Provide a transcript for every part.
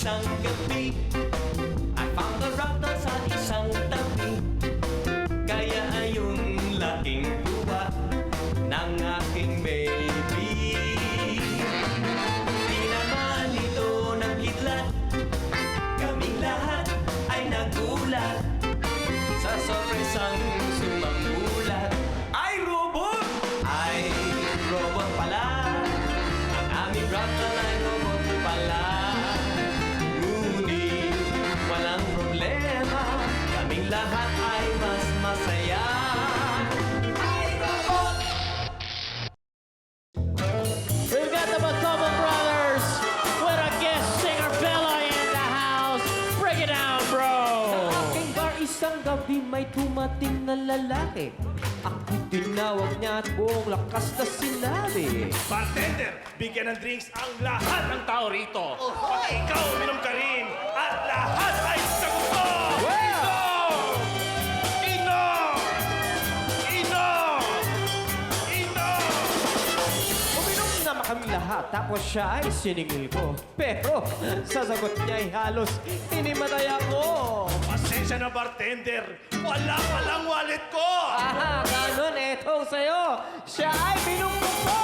isang gabi, I found a router sa isang tabi. Kaya ayun laking luha ng aking baby. Di naman ito nagkidlat, kaming lahat ay nagulat sa sorpresang sumamulat. Ay robot! Ay robot pala, ang aming router ay robot pala. Ngunit walang problema, kaming lahat ay mas masaya. Ay robot! We've got the McCommon Brothers with a guest singer Bella in the house. Break it down, bro. Aking bar isang gabi may tumating na lalaki. Ako tinawag niya at buong lakas na sinabi. Bartender, bigyan ng drinks ang lahat ng tao rito. Pati ikaw, uminom ka rin. At lahat ay sagot mo! Inom! Inom! Inom! Inom! Uminom naman kami lahat tapos siya ay siningil ko. Pero sasagot niya ay halos inimatay ako. Pasensya na, bartender. Wala palang wallet ko! Aha, ganun etong sa'yo. Siya ay binugbog ko.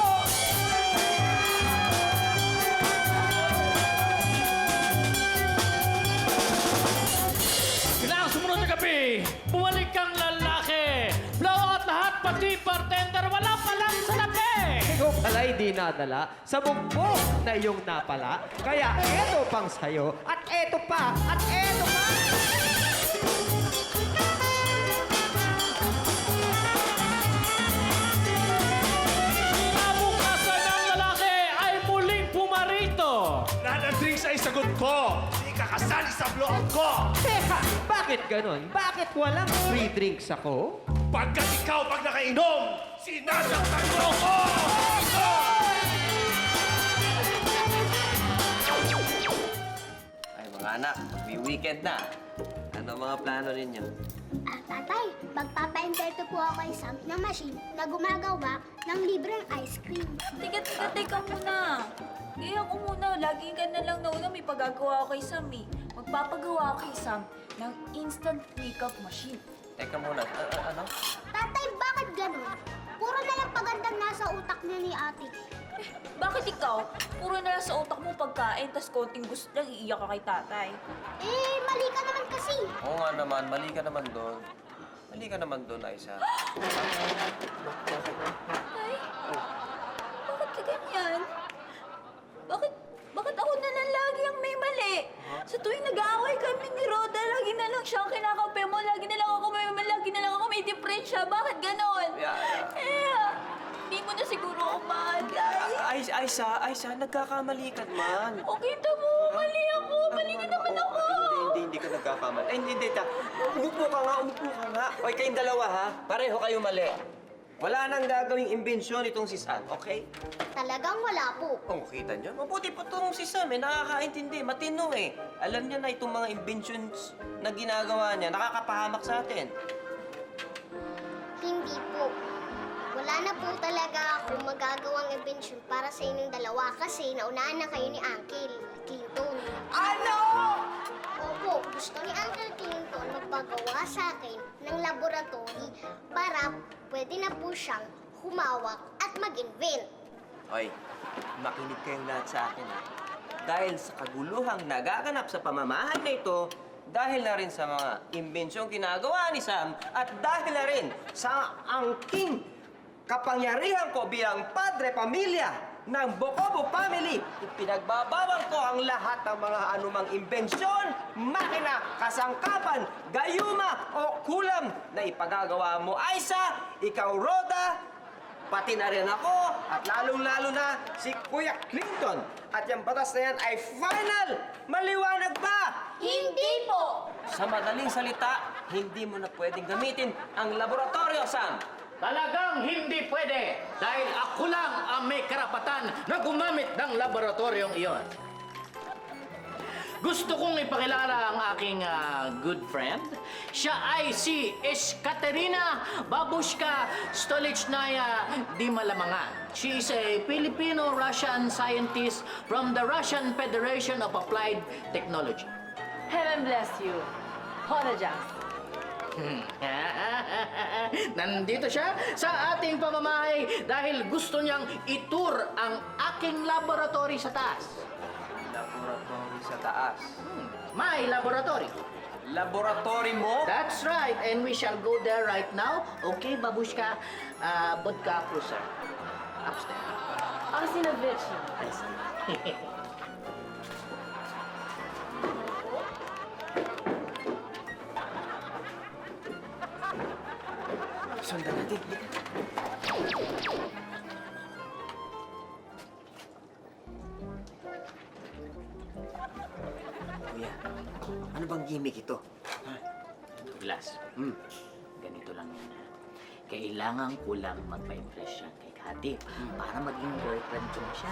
Kailangan sumunod na gabi. Bumalik kang lalaki. Blow out lahat, pati bartender. Wala pa lang salapi. Ikaw pala'y di nadala sa bugbog na iyong napala. Kaya eto pang sa'yo at eto pa at eto pa. Kabukasan ng lalaki ay muling pumarito. Lahat ng drinks ay sagot ko. Hindi ka kasali sa blowout ko. Teka, bakit ganun? Bakit walang free drinks ako? Pagkat ikaw pag nakainom, sinasaktan mo ako! Ay, mga anak, may weekend na. Ano ang mga plano ninyo? Tatay, magpapa-enter po ako kay Sam ng machine na gumagawa ng libreng ice cream. Teka muna. Iyak ko muna. Lagi ka na lang nauna may pagagawa ako kay Sam eh. Magpapagawa ako kay Sam ng instant makeup machine. Teka muna, ano? Tatay, bakit ganun? Puro na lang pagandang nasa utak niya ni ate. Bakit ikaw? Puro na lang sa utak mo pagkain, tas konting gusto lang iiyak ka kay tatay. Eh, mali ka naman kasi. Oo nga naman, mali ka naman doon. Mali ka naman doon, Aisha. Ay, bakit ka ganyan? Bakit ako na lang lagi ang may mali? Sa tuwing nag-aaway kami ni Roda, lagi na lang siya ang kinakampi mo, lagi na lang ako may mali, lagi na lang ako may diferensya. Bakit ganon? Hindi mo na siguro ako mahal, guys. Aisha, nagkakamali ka man. Okay, tamo. Mali ako. Mali na naman ako. Hindi ka nagkakamali. Ay, hindi. Umupo ka nga. Okay, kayong dalawa, ha? Pareho kayo mali. Wala nang gagawing imbensyon itong si Sam, okay? Talagang wala po. Oh, kita niyo? Mabuti po itong si Sam, nakakaintindi, matino eh. Alam niya na itong mga inventions na ginagawa niya, nakakapahamak sa atin. Hindi po. Wala na po talaga ako magagawang invention para sa inyong dalawa kasi naunahan na kayo ni Uncle Clinton. Ano? Opo, gusto ni Uncle Clinton magpagawa sa akin ng laboratory para pwede na po siyang humawak at mag-invent. Hoy, makinig kayong lahat sa akin, ha? Dahil sa kaguluhang nagaganap sa pamamahay na ito, dahil na rin sa mga imbensyong ginagawa ni Sam, at dahil na rin sa angking kapangyarihan ko bilang padre pamilya ng Bocobo family, ipinagbabawal ko ang lahat ng mga anumang imbensyon, makina, kasangkapan, gayuma o kulam na ipagagawa mo, Aisa, ikaw, Roda, pati na rin ako, at lalong-lalo na si Kuya Clinton. At yung batas na yan ay final! Maliwanag ba? Hindi po. Sa madaling salita, hindi mo na pwedeng gamitin ang laboratorio, Sam. Talagang hindi pwede dahil ako lang ang may karapatan na gumamit ng laboratoryong iyon. Gusto kong ipakilala ang aking good friend. Siya ay si Ekaterina Babushka Stolichnaya Di Malamangan. She is a Filipino-Russian scientist from the Russian Federation of Applied Technology. Heaven bless you. Apologize. Nandito siya sa ating pamamahay dahil gusto niyang itour ang aking laboratory sa taas. Laboratory sa taas. My laboratory. Laboratory mo? That's right, and we shall go there right now. Okay, babushka, vodka cruiser. Upstairs. Ako sinabit siya. Sundan natin. Kuya, ano bang gimmick ito? Glass. Ganito lang yan. Kailangan ko lang magpa-impress siya kay Kati para maging girlfriend ko na siya.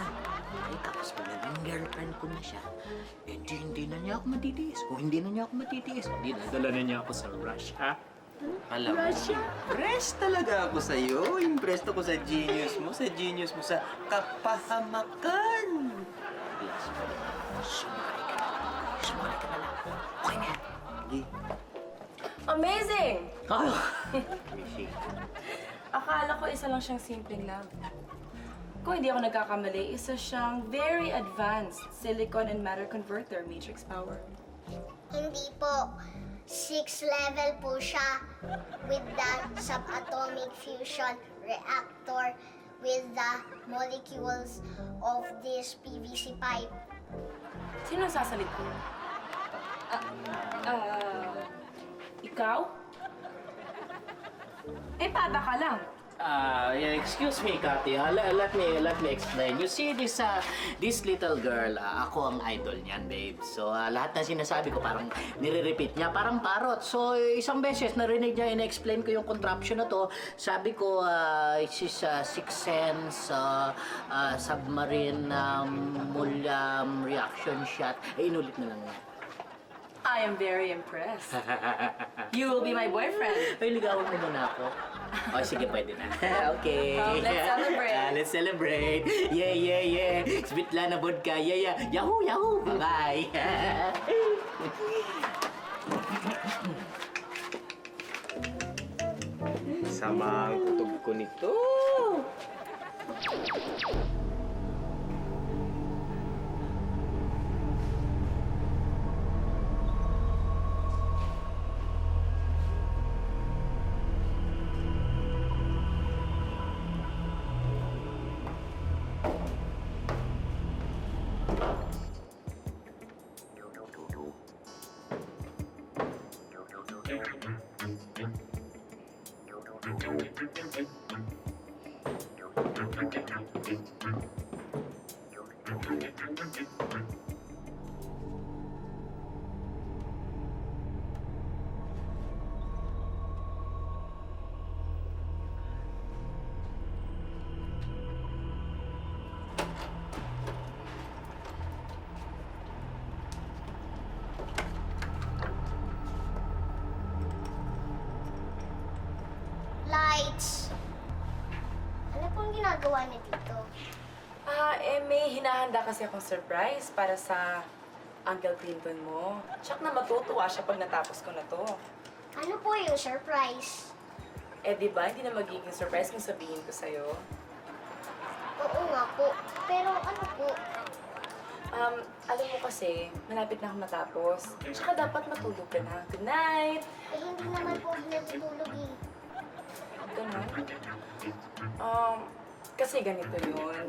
Ay, tapos pag naging girlfriend ko na siya, eh hindi na niya ako matitiis. Kung hindi na niya ako matitiis, dinadala na niya ako sa Russia. Alam mo, impressed talaga ako sa'yo. Impressed ako sa genius mo, sa kapahamakan. Glass. Sumali ka na lang. Okay na. Sige. Amazing! Oh. Akala ko isa lang siyang simpleng lab. Kung hindi ako nagkakamali, isa siyang very advanced silicon and matter converter matrix power. Hindi po. 6th level po siya with the subatomic fusion reactor with the molecules of this PVC pipe. Sino ang sasalita? Ikaw? Eh, bata ka lang. Yeah, excuse me, Kati. Let me explain. You see this little girl, ako ang idol niyan, babe. So, lahat na sinasabi ko parang nire-repeat niya, parang parrot. So, isang beses narinig niya, in-explain ko yung contraption na to. Sabi ko, it's sixth sense, submarine reaction shot. Eh, inulit na lang niya. I am very impressed. You will be my boyfriend. Ay, ligawan mo muna ako. O, sige, pwede na. Okay. Let's celebrate. Let's celebrate. Yeah. Svetlana vodka. Yeah. Yahoo! Bye-bye. Sama ang kutub ko nito. Lights! Ano pong ginagawa niya dito? May hinahanda kasi akong surprise para sa Uncle Clinton mo. Tsak na matutuwa siya pag natapos ko na to. Ano po yung surprise? Eh, di ba, hindi na magiging surprise kung sabihin ko sa'yo. Oo nga po. Pero ano po? Alam mo kasi, malapit na akong matapos. Tsaka dapat matulog ka na. Good night! Eh, hindi naman po ako natutulog eh. Ganun. Kasi ganito yun.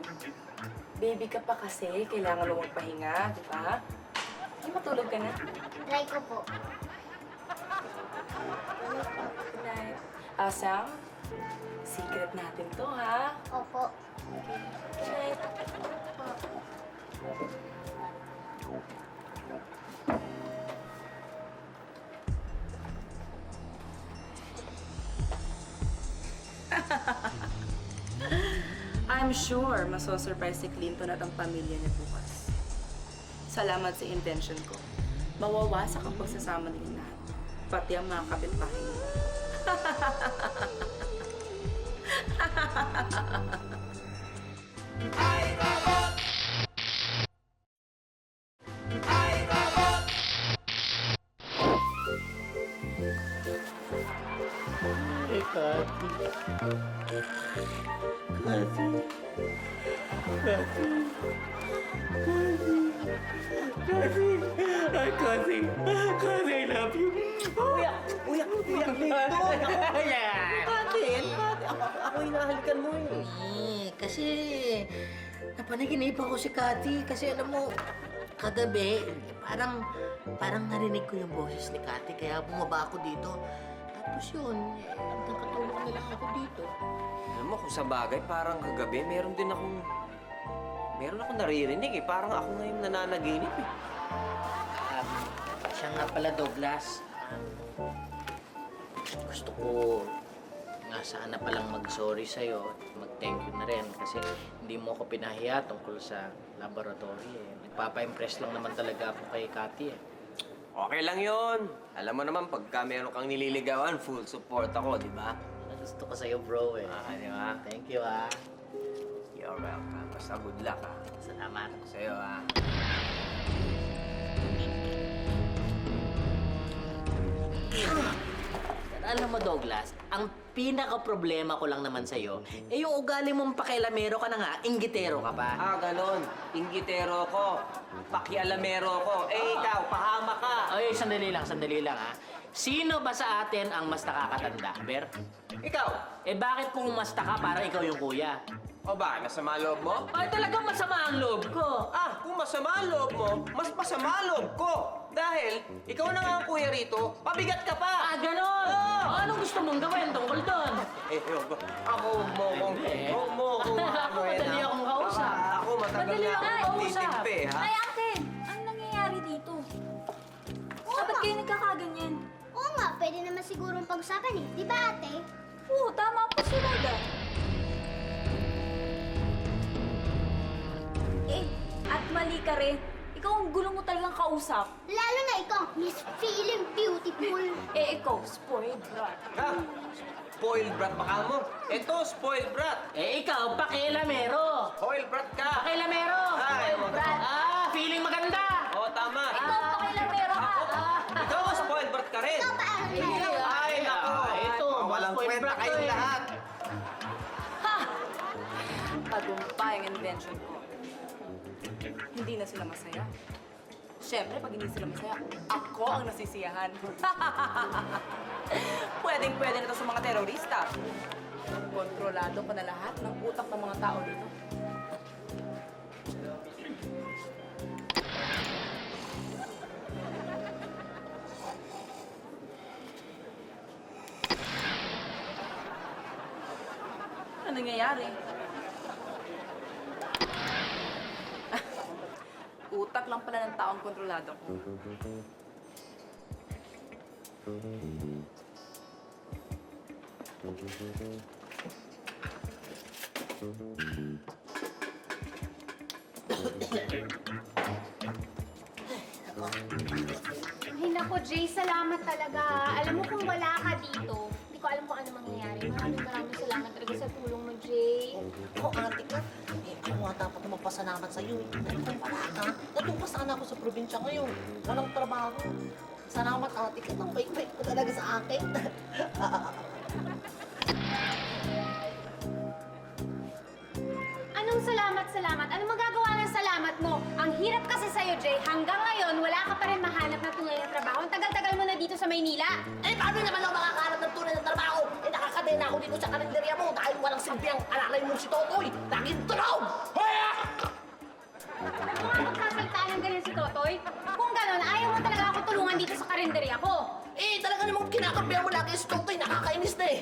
Baby ka pa kasi, kailangan mo magpahinga, di ba? Ay, matulog ka na. Try ko po. Good night. Sam, secret natin to, ha? Opo. Good night. I'm sure maso-surprise si Clinton at ang pamilya niya bukas. Salamat sa intention ko. Mawawasak ang pagsasama nilang lahat. Pati ang mga kapitbahay niya. Eh, Kati. Kati. Kati. Kati. Ay, Kati. Kati, I love you. Kuya, Lito! Ayan. Ate, ako hinahalikan mo eh. Kasi napanaginipan ko si Kati kasi alam mo, kagabi, parang narinig ko yung boses ni Kati kaya bumaba ako dito. Tapos yun, nakatulog na lang ako dito. Alam mo, kung sa bagay, parang kagabi, meron akong naririnig eh. Parang ako ngayon nananaginip eh. Siya nga pala, Douglas. Gusto ko nga sana palang mag-sorry sa'yo at mag-thank you na rin kasi hindi mo ako pinahiya tungkol sa laboratory eh. Nagpapa-impress lang naman talaga ako kay Kati eh. Okay lang yun. Alam mo naman, pagka meron kang nililigawan, full support ako, di ba? Gusto ko sa'yo, bro eh. Di ba? Thank you ah. You're welcome. Basta good luck ah. Salamat. Sa'yo ah. Alam mo, Douglas, ang pinaka-problema ko lang naman sa'yo, eh yung ugali mong pakialamero ka na nga, inggitero ka pa. Ah, ganon. Inggitero ko. Pakialamero ko. Eh, ikaw, pahama ka. Ay, sandali lang ha. Sino ba sa atin ang mas nakakatanda, Ber? Ikaw. Eh bakit pumasta ka para ikaw yung kuya? O ba, masama loob mo? Ay, talagang masama ang loob ko. Ah, kung masama ang loob mo, mas masama ang loob ko. Dahil, ikaw na nga ang kuya rito, pabigat ka pa. Ah, ganon! Anong gusto mong gawin tungkol doon? Ako mo kung... Huwag mo kung... Ako, madali akong kausap. Ako, matagal Madali na akong akong kausap. titimpi, ha? Ay, ate! Ano nangyayari dito? Ba't kayo nagkakaganyan? Oo nga, pwede naman sigurong pag-usapan eh. Di ba, ate? Oo, tama po si Roda. At mali ka rin. Ikaw ang gulo mo talagang kausap. Lalo na ikaw, Miss Feeling Beautiful. Ikaw, spoiled brat. Ha? Spoiled brat baka mo? Ito, spoiled brat. Eh ikaw, pakialamero. Spoiled brat ka. Pakialamero. Spoiled brat. Ah, feeling maganda. Oo, tama. Ikaw, pakilamero ka. Ikaw, spoiled brat ka rin. Ikaw paano na? Ay, nako. Ito, Walang spoiled kwenta brat kayong to eh. lahat. Ha! Tagumpay ang invention ko. Hindi na sila masaya. Siyempre, pag hindi sila masaya, ako ang nasisiyahan. Pwedeng-pwede na to sa mga terorista. Kontrolado ko na lahat ng utak ng mga tao dito. Ano nangyayari? Utak lang pala ng taong kontrolado ko. Ay, naku, Jay, salamat talaga. Alam mo, kung wala ka dito, hindi ko alam kung ano mangyayari. Maraming salamat talaga sa tulong mo, Jay. Ako, ate ka. Ako nga dapat na magpasalamat sa'yo. Dahil kung wala ka, natupa sana ako sa probinsya ngayon. Walang trabaho. Salamat, ate ka. Ang bait-bait ko talaga sa akin. Anong salamat? Anong magagawa ng salamat mo? Ang hirap kasi sa'yo, Jay. Hanggang ngayon, wala ka pa rin mahanap na tunay na trabaho. Ang tagal-tagal mo na dito sa Maynila. Eh, paano naman ako makakahanap ng tunay na trabaho? Eh, nakakadena ako dito sa karinderya mo dahil walang silbi ang alalay mo si Totoy. Laging tulog! Ano nga magsasaltaan ng ganyan si Totoy? Kung gano'n, ayaw mo talaga ako tulungan dito sa karinderya ko. Eh, talaga namang kinakampihan mo lagi si Totoy. Nakakainis na eh.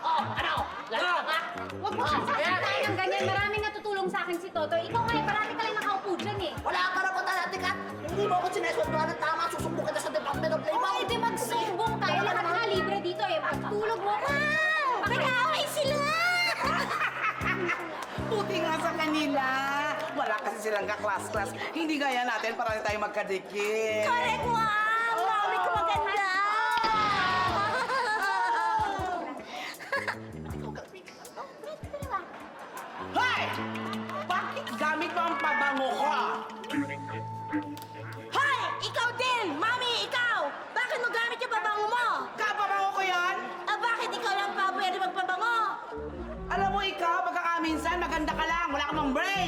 Oh, ano? Lalo ka? Huwag mo sasaltaan ng ganyan. Maraming natutulong sa akin si Totoy. Ikaw nga, parati ka lang nakaupo dyan eh. Wala ka na punta natin ka. Hindi mo ako sinesweldohan ng tama. Susumbong kita sa Department of Labor. Ay, di magsumbong ka. Eh, lahat nga libre dito eh. Magtulog mo. Nag-aaway sila! Buti nga sa kanila. Wala kasi silang ka-class-class. Hindi gaya natin, parang tayo magkadikit. Correct, wow! Mami ko maganda!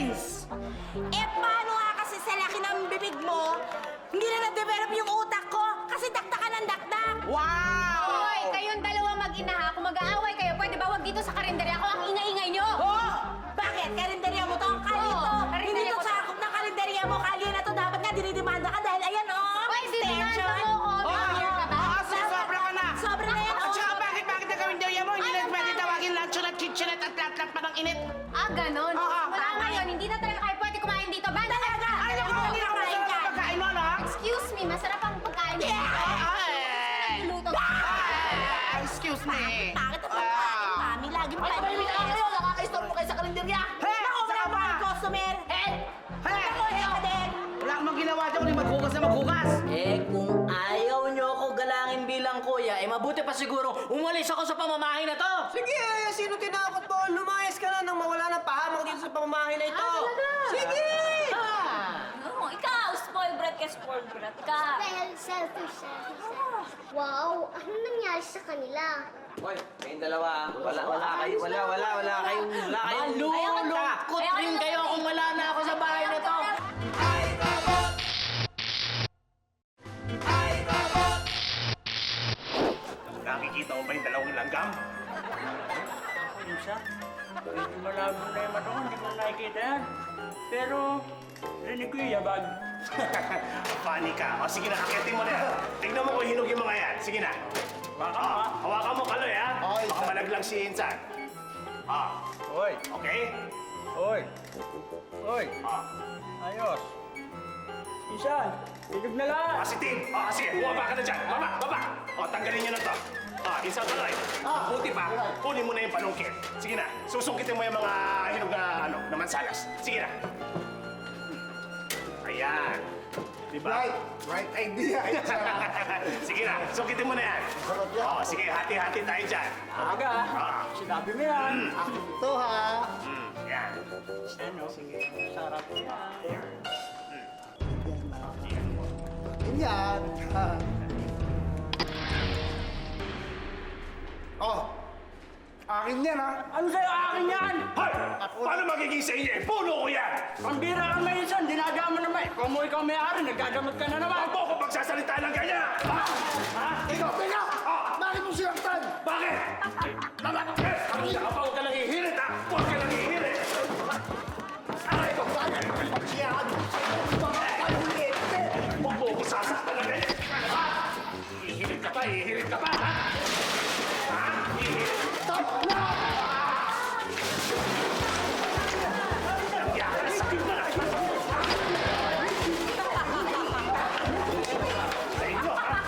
brains! Eh, paano nga kasi sa laki ng bibig mo, hindi na na-develop yung utak ko kasi dakdakan ng dakdak! Wow! Hoy, kayong dalawa mag-ina ha. Kung mag-aaway kayo, pwede ba wag dito sa karinderya ko ang ingay-ingay nyo? Oh! Bakit? Karinderya mo to? Kalito! Oo, Hindi karinderya to ko to. sakop ng karinderya mo. Kali na to. Dapat nga dinidemanda ka dahil ayan, oh! Hoy, dinidemanda mo ako. Bigyan ka ba? Sobra ka na! Sobra na yan, At oh! saka bakit na karinderya mo? Hindi Ano na pwede ba? tawagin luncheon at kitchenette at lahat-lahat pa ng init. Ah, ganon. Oo, Mula tama. ngayon, hindi na talaga kayo pwede kumain dito. Banda Talaga? Ay, naku, hindi na kumain masarap dyan. ang pagkain mo, no? Excuse me, masarap ang pagkain dito. Luto. Excuse me. Bakit ang pagkain, mami? Laging Ay, tumahimik na kayo! Nakaka-istorbo kayo sa kalendarya! Naku, wala pa ang customer! Hey! Naku, ikaw din! Wala kang ginawa dyan kundi maghugas na maghugas. Eh, kung ayaw nyo ako galangin bilang kuya, eh mabuti pa siguro umalis ako sa pamamahay na to! Sige, sino tinakot mo? Lumayas ka na nang mawala ng pahamak dito sa pamamahay na ito. Sige! Oh, ikaw, spoiled brat ka. Dahil selfish. Wow, ano nangyari sa kanila? Hoy, kayong dalawa. Wala kayong... Malulungkot rin kayo kung wala na ako sa bahay na to! Nakikita mo ba yung dalawang langgam? Minsan, medyo malabo na yung mata ko, hindi ko nakikita yan. Pero, rinig ko yung yabag. Funny ka. O sige na, akitin mo na yan. Tignan mo kung hinog yung mga yan. Sige na. Hawakan mo kaloy, ha? Baka malaglag si Insan. Hoy, Okay? hoy, hoy, Ah, ayos. Isan, hinog na lang. Positive. Sige, bumaba ka na dyan. Baba. Tanggalin niyo na to. Insan kaloy. Buti pa, kunin mo na yung panungkit. Sige na, susungkitin mo yung mga hinog na mansanas. Sige na. Ayan. Diba? Right idea. Sige na, sungkitin mo na yan. Sige, hati-hati tayo dyan. Aga, sinabi mo yan. Ito ha. Yan. Ano? Sige, sarap yan. Ganyan. Oh. Akin yan ha. Ano sa'yo akin yan? Hoy! Paano magiging sa inyo? Puno ko yan! Ang bira ka minsan, dinadama naman. Ikaw may-ari, nagdadamot ka na naman. Huwag mo ko pagsasalita ng ganyan! Ikaw, teka! Bakit mo sinaktan? Bakit? Kanina ka pa, huwag ka lang ihirit, ha? Huwag ka lang ihirit! Aray ko! Yan! Makapalulit! Huwag mo ko sasaktan ng ganyan! Ha? Ihirit ka pa, ha? Ha? Ihirit! Stop na! Nangyari sa akin na! Sa inyo, ha?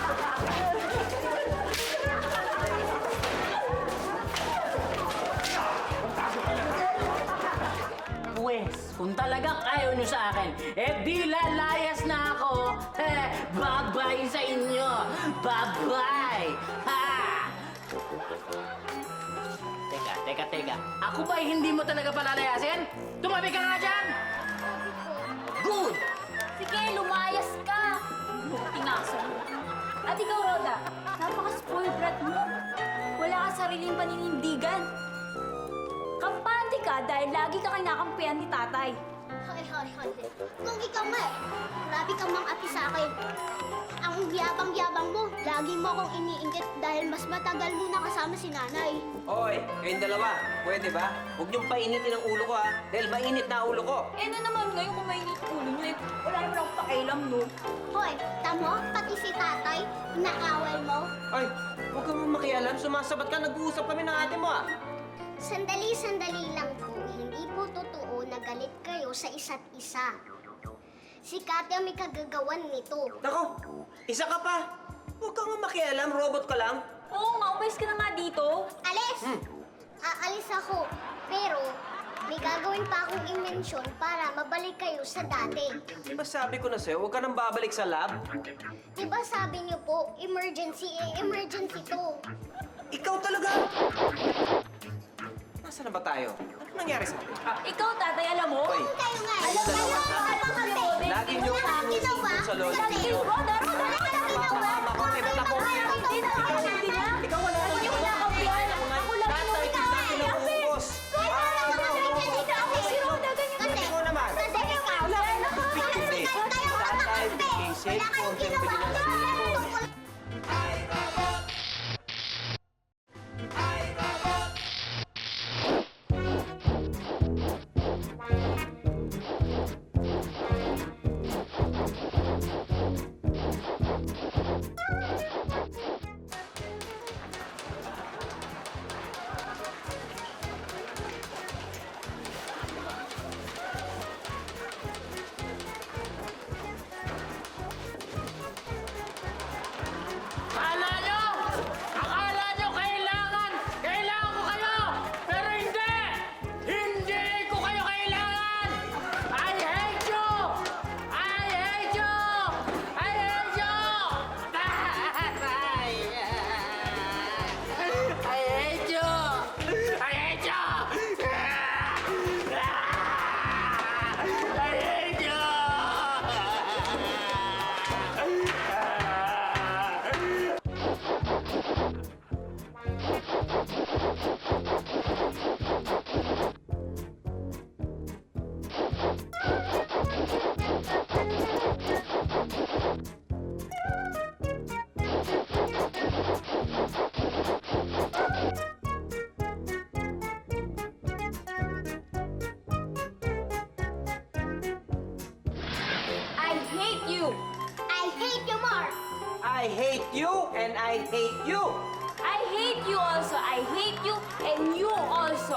Pwes, kung talagang ayaw nyo sa akin, eh di lalayas na ako! Bye-bye sa inyo! Bye-bye! Ha! Teka. Ako ba'y hindi mo talaga palalayasin? Tumabi ka nga dyan! Good! Sige, lumayas ka. Tingaso mo. At ikaw, Roda, napaka-spoiled brat mo. Wala ka sariling paninindigan. Kampante ka dahil lagi ka kinakampihan ni tatay. Hoy. Kung ikaw nga grabe kang mang-api sa akin. Ang yabang-yabang mo, lagi mo akong iniinggit dahil mas matagal mo nakasama si nanay. Hoy, kayong dalawa. Pwede ba? Huwag niyong painitin ang ulo ko, ha? Dahil mainit na ulo ko. Eh, ano naman ngayon kung mainit ulo niyo eh. Wala naman akong pakialam, no? Hoy, tamo, pati si tatay, inaaway mo. Ay, huwag kang makialam. Sumasabat ka. Nag-uusap kami ng ate mo, ah. Sandali lang po. Hindi po totoo na galit kayo sa isa't isa. Si Kati ang may kagagawan nito. Nako, isa ka pa. Huwag kang makialam. Robot ka lang. Oo nga, umayos ka na nga dito. Alis! Aalis ako. Pero, may gagawin pa akong imensyon para mabalik kayo sa dati. Di ba sabi ko na sa'yo, huwag ka nang babalik sa lab? Diba sabi niyo po, emergency to. Ikaw talaga! Nasaan na ba tayo? Ano nangyari sa atin? Ikaw, tatay, alam mo? Hoy, Kayo nga, Ayun, alam dalawa. kayo, Lagi niyo Wala, ginawa. sa lolo. Kasi, Roda, Mama ko, ibat ako. Hindi na ako hindi na. Ikaw wala nang Hindi ko na kampihan. Ako lang Tatay, kita pinag-uubos. Si Roda, ganyan. Hindi ko na yung ginawa ko. Tungkol Akala nyo kailangan ko kayo! Pero hindi! Hindi ko kayo kailangan! I hate you! I hate you! I hate you! I hate you! I hate you! I hate you! I hate you! I hate you more. I hate you and I hate you. I hate you also! I hate you and you also!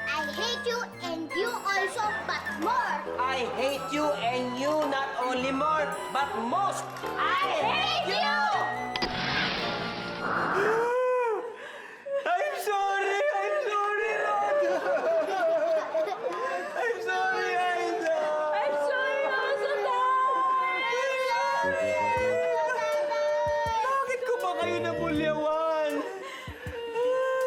I hate you and you also, but more. I hate you and you not only more, but most. I hate you! I'm sorry, Rod. I'm sorry, Aida. I'm sorry also, Tay! Bakit ko ba kayo nabulyawan?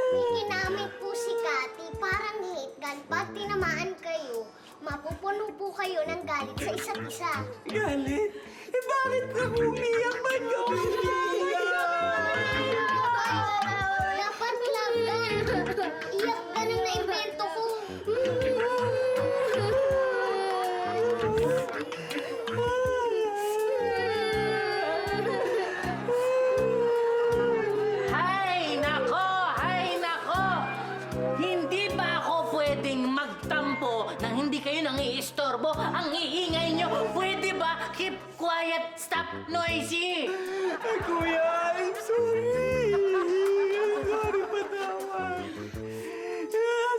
May ginamit po si Kati parang hate gun. Pag tinamaan kayo, mapupuno po kayo ng galit sa isa't isa. Galit? Eh bakit ako umiyak? Ba't ka umiyak? Dapat love gun. Iyak ganun na invento ko. Hay nako! Hay nako! Hindi ba ako pwedeng magtampo nang hindi kayo nang iistorbo? Ang iingay nyo, pwede ba? Keep quiet, stop noisy! Ay, kuya, I'm sorry. Sorry, patawad.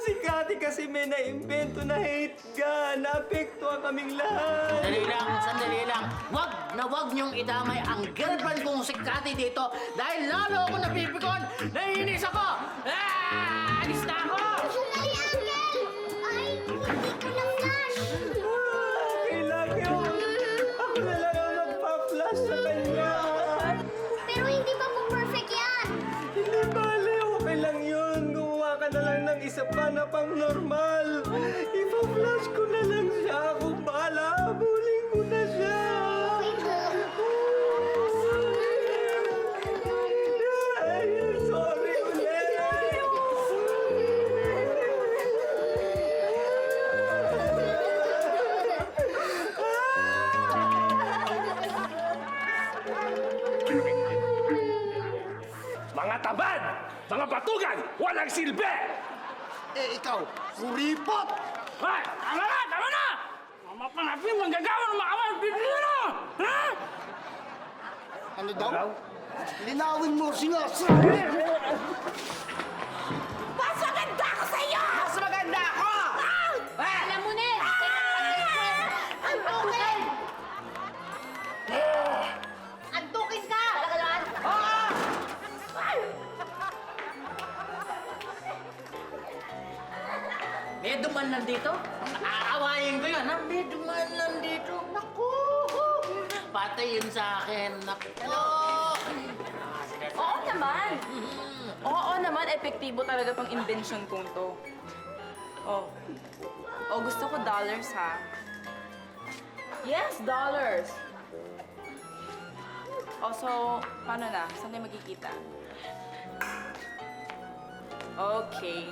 Si Kati kasi may na-invento na hate gun. Naapektuhan kaming lahat. Sandali lang. Wag niyong idamay ang girlfriend kong si Kati dito dahil lalo ako napipikon. Naiinis ako! Alis na ako! Sandali, Uncle! Ay, hindi ka lang flash. Okay lang yun. Ako na lang ang magpa-flash sa kanya. Pero hindi pa po perfect yan. Hindi bale, okay lang yun. Gumawa ka na lang ng isa pa na pang normal. Ipa-flash ko na lang siya. Kung bahala, habulin ko na siya. Ay, sorry ulit. Mga tabad! Mga batugan! Walang silbi! Eh, ikaw, kuripot! Hoy! Tama na! Tama na! Mapanapin, manggagawa ng mga kamay! Bibili na! Ha? Ano daw? Linawin mo, sinasa! Mas maganda ako sa'yo! Mas maganda ako! Alam mo na eh! Antukin! Antukin ka! Talaga naman? May duman lang dito? Aawayin ko yun, ha? May duman lang dito. Naku! Patay yun sa akin. Naku! Oo naman. Oo naman, epektibo talaga tong invention kong to. Oh. Oh, gusto ko dollars, ha? Yes, dollars. Oh, so, paano na? Saan tayo magkikita? Okay.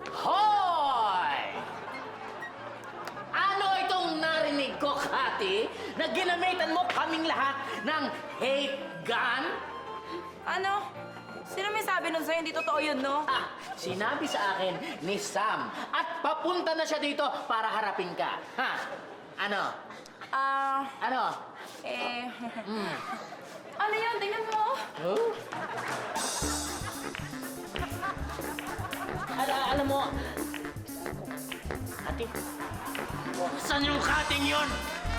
Hoy! Ano itong narinig ko, Kat? dati na ginamitan mo kaming lahat ng hate gun? Ano? Sino may sabi nun sa'yo? Hindi totoo yun, no? Ah, sinabi sa akin ni Sam at papunta na siya dito para harapin ka. Ha? Ano? Ano? Ano yan? Tingnan mo. Oh? Alam mo, ate, saan yung cutting yun?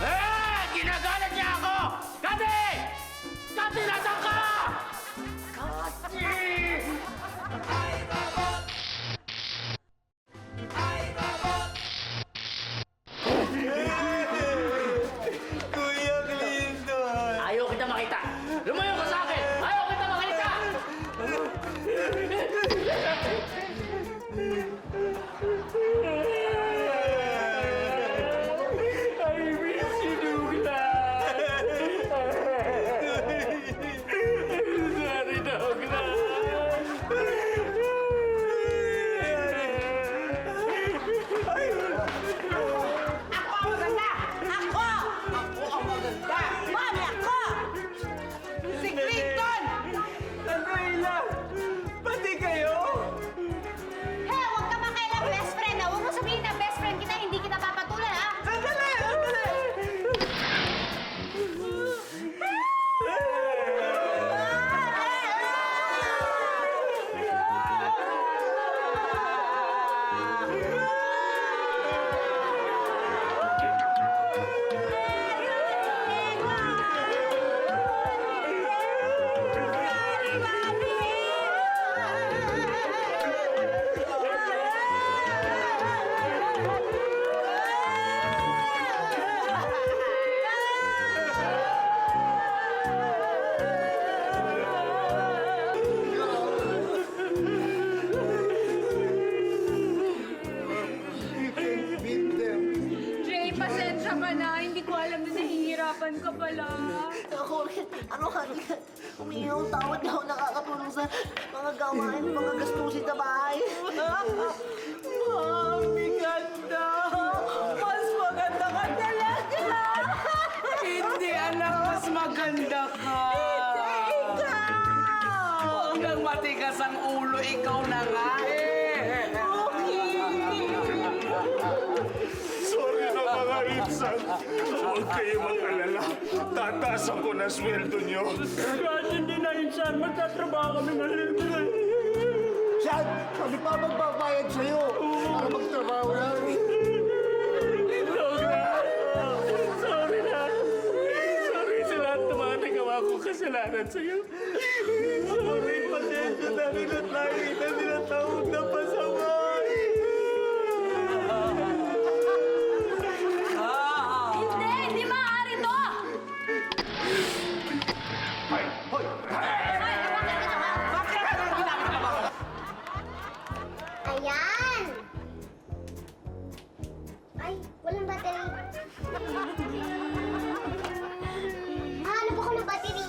Eh! Ginagalit niya ako! Kati! Kati, nasan ka? Kati! Kuya Clinton! Ayaw kita makita! Lumayo ka sa akin! Ayaw kita makita! Ako ang maganda! Ako! Ako ang maganda! Mami, ako! Si Clinton! Anuela! Pati kayo? Hey, huwag ka makailang best friend, ha? Huwag mo sabihin na best friend kita, hindi kita papatulan, ha? Sandali! Sandali! Jay, pasensya ka na. Hindi ko alam na nahihirapan ka pala. Ako rin, ano ka, humingi akong tawad na ako nakakatulong sa mga gawain, mga gastusin sa bahay. Mami, ganda! Mas maganda ka talaga! Hindi, anak, mas maganda ka. Hanggang matigas ang ulo, ikaw na nga eh. Sorry na mga insan. Huwag kayo mag-alala. Tataasan ko na sweldo nyo. Kahit hindi na insan, magtatrabaho kami ng libre. Siya, kami pa magbabayad sa'yo para magtrabaho na. Sorry na. Sorry sa lahat ng mga nagawa kong kasalanan sa'yo. Sorry, pasensya na rin at lagi na tinatawag na pasama. Hindi maaari to! Ayan! Ay, walang battery. Hanap ako ng battery.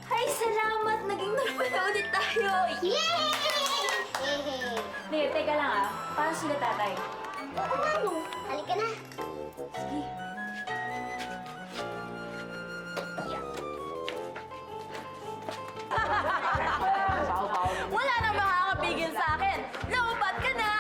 Ay, salamat! Naging normal na ulit tayo! Yay! Hindi, teka lang ah. Paano sila tatay? Oo nga, no. Halika na. Sige. Wala nang makakapigil sa akin. Lumpat ka na!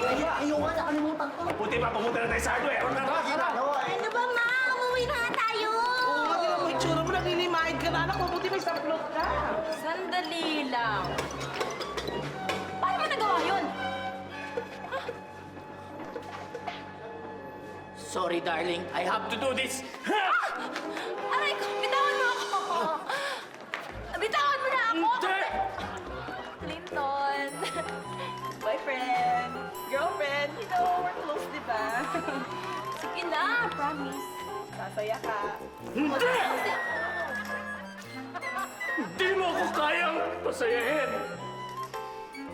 Ayaw nga, nakalimutan ko. Buti pa, pumunta na tayo sa hardware. Ano ba, ma? Umuwi na nga tayo! Oo nga, tinan mo itsura mo, naglilimaid ka na. Anak, mabuti may saplot ka. Sandali lang. Paano mo nagawa yun? Sorry, darling. I have to do this. Aray ko, bitawan mo ako! Bitawan mo na ako! Hindi! Clinton. Boyfriend. Girlfriend. You know, we're close, di ba? Sige na, promise. Sasaya ka. Hindi! Hindi mo ako kayang pasayahin.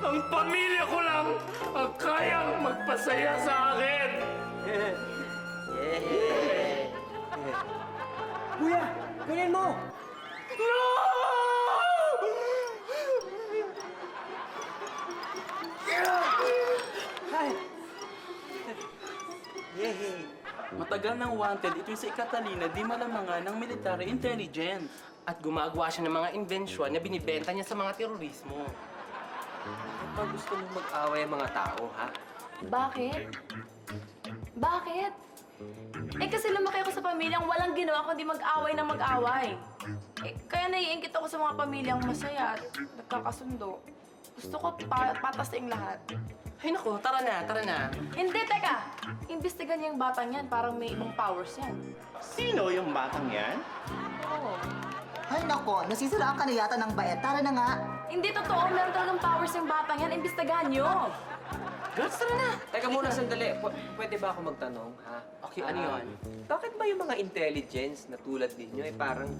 Ang pamilya ko lang ang kayang magpasaya sa akin. Kuya, ganyan mo! No! Yay! Matagal nang wanted, ito si Catalina di malamangan ng military intelligence. At gumagawa siya ng mga invensyon na binibenta niya sa mga terorismo. Kapag gusto mong mag-away ang mga tao, ha? Bakit? Bakit? Eh kasi lumaki ako sa pamilyang walang ginawa kundi mag-away na mag-away. Eh, kaya naiingkit ako sa mga pamilyang masaya at nagkakasundo. Gusto ko patasing lahat. Ay nako, tara na, tara na. Hindi, teka! Imbestigan niya yung batang yan, parang may ibang powers yan. Sino yung batang yan? Oo. Ay, nako, nasisiraan ka na yata ng baet. Tara na nga. Hindi totoo, meron talagang powers yung batang yan. Imbestigahan niyo! Girls, tara na! Teka muna, sandali. Pwede ba ako magtanong, ha? Okay, ano yun? Bakit ba yung mga intelligence na tulad ninyo ay parang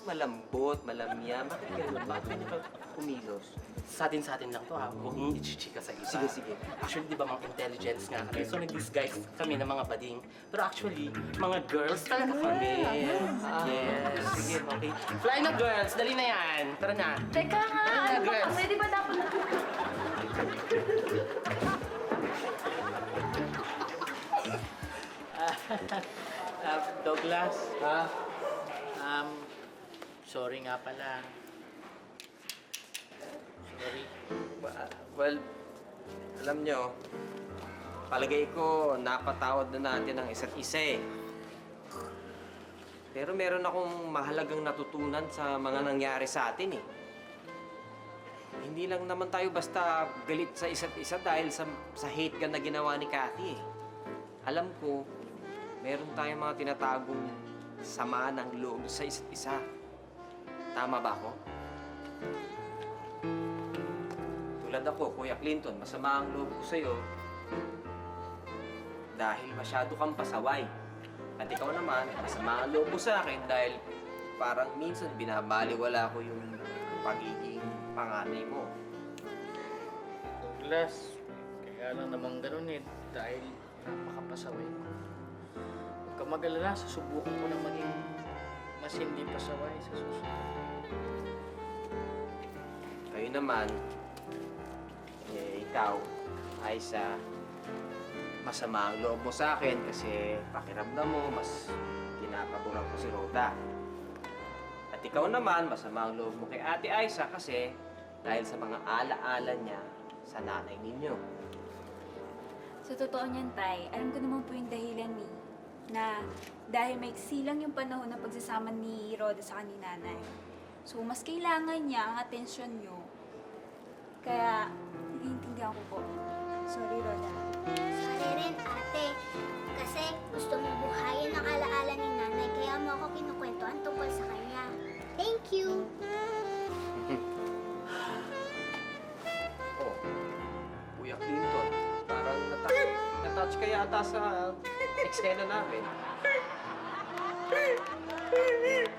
malambot, malamya? Bakit ganun? Bakit ganyan ka kumilos? Sa atin lang to ha. Huwag mong ichichika sa iba. Sige, sige. Actually, di ba mga intelligence nga kami? So, nag-disguise kami ng mga bading. Pero actually, mga girls talaga kami. Yes. Sige, okay. Fly na girls! Dali na yan! Tara na! Teka nga, Tara na, ano ba? girls. Pwede ba dapat na... Douglas? Sorry nga pala. Sorry. Well, alam nyo, palagay ko napatawad na natin ang isa't isa eh. Pero meron akong mahalagang natutunan sa mga nangyari sa atin eh. Hindi lang naman tayo basta galit sa isa't isa dahil sa hate gun na ginawa ni Cathy eh. Alam ko, meron tayong mga tinatagong sama ng loob sa isa't isa. Tama ba ako? Tulad ako, Kuya Clinton, masama ang loob ko sa'yo dahil masyado kang pasaway. At ikaw naman, masama ang loob mo sa akin dahil parang minsan binabaliwala ko yung pagiging panganay mo. Douglas, kaya lang naman ganun eh. Dahil napakapasaway ko. Huwag kang mag-alala, susubukan ko na maging mas hindi pasaway sa susunod. Kayo naman, ikaw, Aiza, masama ang loob mo sa akin kasi pakiramdam mo, mas pinapaboran ko si Rhoda. At ikaw naman, masama ang loob mo kay Ate Aiza kasi dahil sa mga alaala niya sa nanay ninyo. Sa totoo niyan, Tay, alam ko naman po yung dahilan ni na dahil maiksi lang yung panahon ng pagsasama ni Rhoda sa ni nanay. So, mas kailangan niya ang atensyon niyo. Kaya, naiintindihan ko po. Sorry, Rhoda. Sorry rin, ate. Kasi gusto mong buhayin ang alaala ni nanay, kaya mo ako kinukwentuhan tungkol sa kanya. Thank you! Oh, Kuya Clinton, parang natouch ka yata sa eksena namin.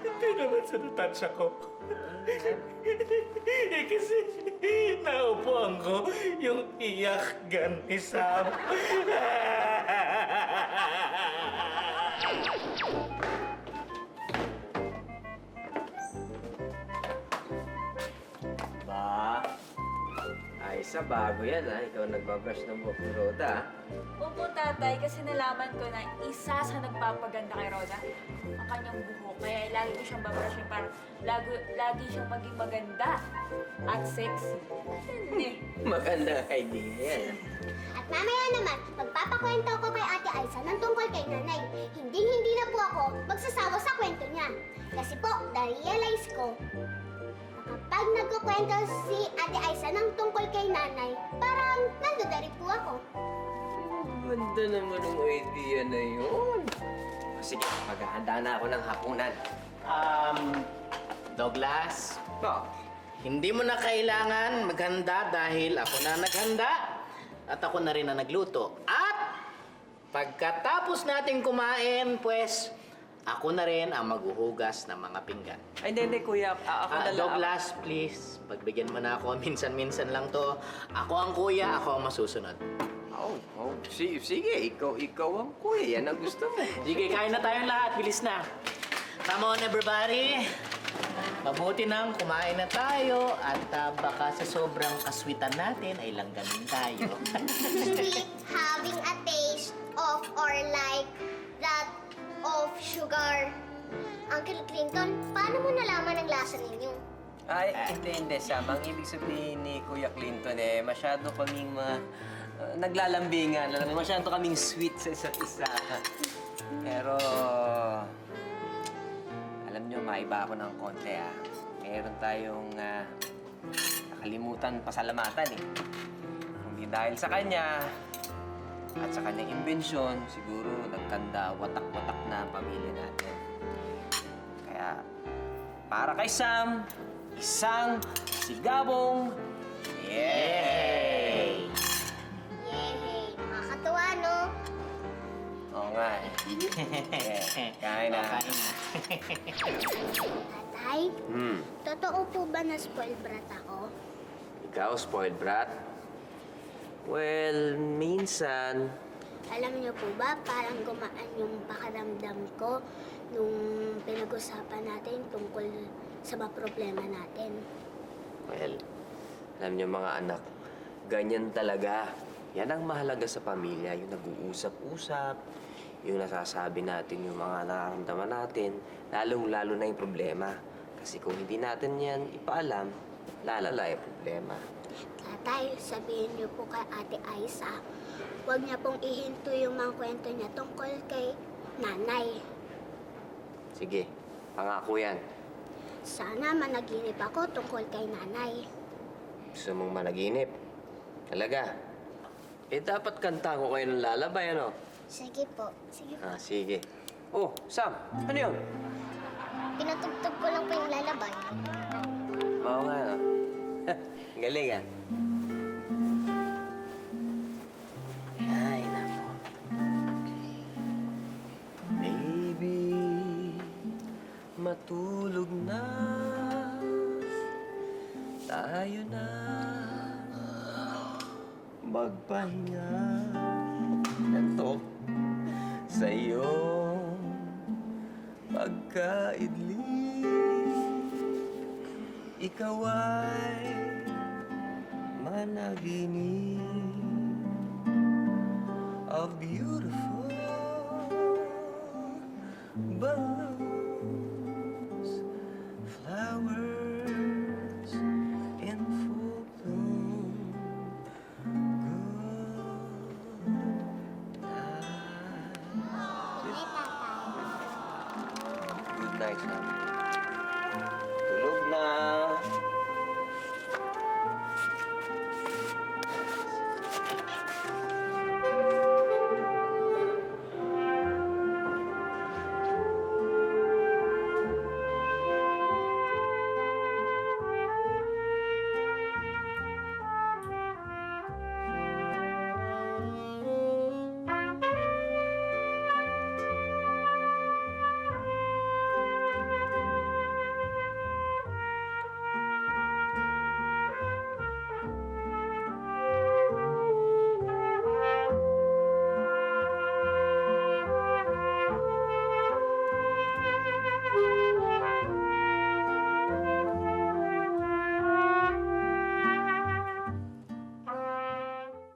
Hindi naman sa natouch ako. Eh kasi naupuan ko yung iyak gan ni Sam. Ba? Aiza, bago yan ha. Ikaw nagbabrush ng buhok ni Rhoda ha. Opo, Tatay, kasi nalaman ko na isa sa nagpapaganda kay Rhoda, ang kanyang buhok. Kaya lagi ko siyang babrushin para lagi siyang maging maganda at sexy. Hindi. Magandang idea yan. At Mamaya naman, magpapakwento ko kay Ate Aiza ng tungkol kay nanay. Hindi na po ako magsasawa sa kwento niya. Kasi po, na-realize ko, na kapag nagkukwento si Ate Aiza ng tungkol kay nanay, parang nandun na rin po ako. Ganda naman ang idea na yun. Sige, maghahanda na ako ng hapunan. Douglas, Oh, hindi mo na kailangan maghanda dahil ako na naghanda at ako na rin na nagluto. At pagkatapos natin kumain, pues, ako na rin ang maghuhugas ng mga pinggan. ay, hindi, kuya. Ako na lang. Douglas, please, pagbigyan mo na ako. Minsan-minsan lang to. Ako ang kuya, ako ang masusunod. Sige, ikaw ang kuya. Yan ang gusto mo. Sige, kain na tayong lahat. Bilis na. Come on, everybody. Mabuti nang kumain na tayo at baka sa sobrang kaswitan natin ay langgamin tayo. Sweet having a taste of or like that of sugar. Uncle Clinton, paano mo nalaman ang lasa ninyo? Ay, hindi, Sam. Ang ibig sabihin ni Kuya Clinton masyado kaming naglalambingan. Alam mo, masyado kaming sweet sa isa't isa. Pero, alam nyo, maiba ako ng konti, Meron tayong nakalimutan pasalamatan, Hindi dahil sa kanya at sa kanyang imbensyon, siguro nagkanda watak-watak na ang pamilya natin. Kaya, para kay Sam, isang sigabong yay! Yay! Nakakatuwa, no? Oo nga Kain na. Tatay, totoo po ba na spoiled brat ako? Ikaw, spoiled brat? Well, minsan. Alam niyo po ba, parang gumaan yung pakiramdam ko nung pinag-usapan natin tungkol sa mga problema natin. Well, alam niyo mga anak, ganyan talaga. Yan ang mahalaga sa pamilya, yung nag-uusap-usap, yung nasasabi natin yung mga nararamdaman natin, lalong-lalo na yung problema. Kasi kung hindi natin yan ipaalam, lalala yung problema. Tatay, sabihin niyo po kay Ate Aiza, huwag niya pong ihinto yung mga kwento niya tungkol kay nanay. Sige, pangako yan. Sana managinip ako tungkol kay nanay. Gusto mong managinip? Talaga? Dapat kanta ko kayo ng lalabay, ano? Sige po. Sige po. Sige. Oh, Sam, ano yun? Pinatugtog ko lang po yung lalabay. Oo nga, no? Galing, Ay, nako. Baby, matulog na. Tayo na magpahinga. Ganto sa iyong pagkaidli. Ikaw ay managinip of beauty.